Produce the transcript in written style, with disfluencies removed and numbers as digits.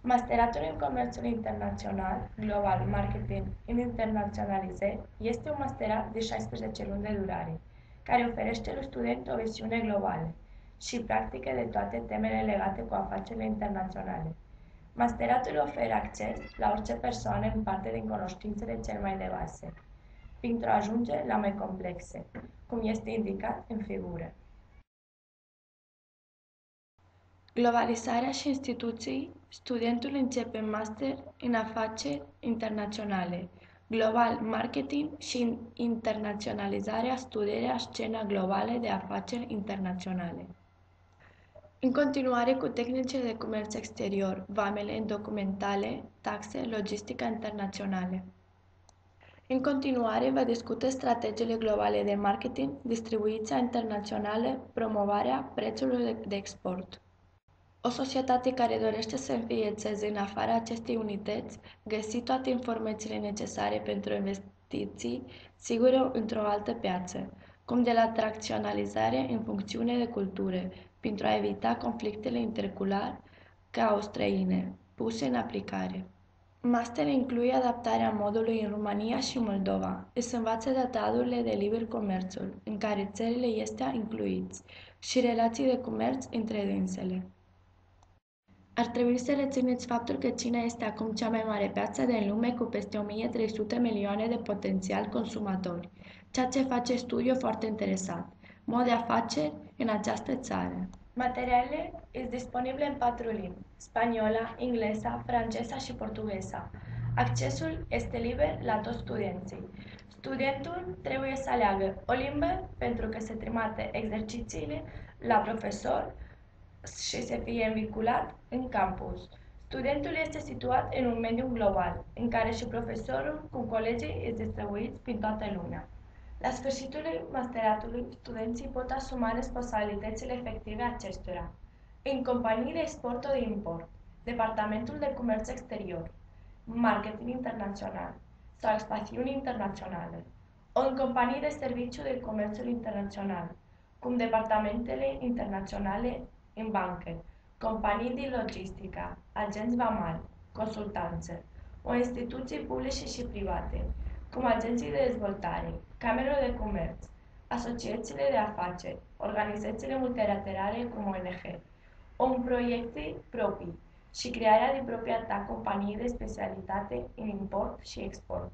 Masteratul în Comerțul Internațional, Global Marketing in Internaționalizare, este un masterat de 16 luni de durare, care oferește lui student o versiune globală și practică de toate temele legate cu afacerile internaționale. Masteratul oferă acces la orice persoană în parte din cunoștințele cel mai de base, pentru a ajunge la mai complexe, cum este indicat în figură. Globalizarea și instituții, studentul începe master în afaceri internaționale, global marketing și internaționalizarea, studierea scena globale de afaceri internaționale. În continuare cu tehnicile de comerț exterior, vamele, documentale, taxe, logistica internaționale. În continuare, va discuta strategiile globale de marketing, distribuția internațională, promovarea prețurilor de export. O societate care dorește să înființeze în afara acestei unități, găsi toate informațiile necesare pentru investiții sigure într-o altă piață, cum de la tracționalizare în funcțiune de cultură, pentru a evita conflictele interculturale ca străine, puse în aplicare. Master incluye adaptarea modului în România și Moldova. Se învață tratadurile de liber comerțul, în care țările este incluiți, și relații de comerț între dânsele. Ar trebui să rețineți faptul că China este acum cea mai mare piață din lume cu peste 1300 milioane de potențial consumatori, ceea ce face studiul foarte interesant. Mod de afaceri în această țară. Materialele sunt disponibile în 4 limbi: spaniola, engleza, franceza și portugheza. Accesul este liber la toți studenții. Studentul trebuie să aleagă o limbă pentru că se trimite exercițiile la profesor și să fie vinculat în campus. Studentul este situat în un mediu global, în care și profesorul cu colegii este distribuiți prin toată lumea. La sfârșitul masteratului, studenții pot asuma responsabilitățile efective acestora. În companii de export-import, departamentul de comerț exterior, marketing internațional sau expansiuni internaționale, o în companii de serviciu de comerțul internațional, cum departamentele internaționale în bancă, companii de logistică, agenți vamali, consultanță, o instituții publice și private, cum agenții de dezvoltare, camerele de comerț, asociațiile de afaceri, organizațiile multilaterale cum ONG, în proiecte proprii și crearea de propria ta companie de specialitate în import și export.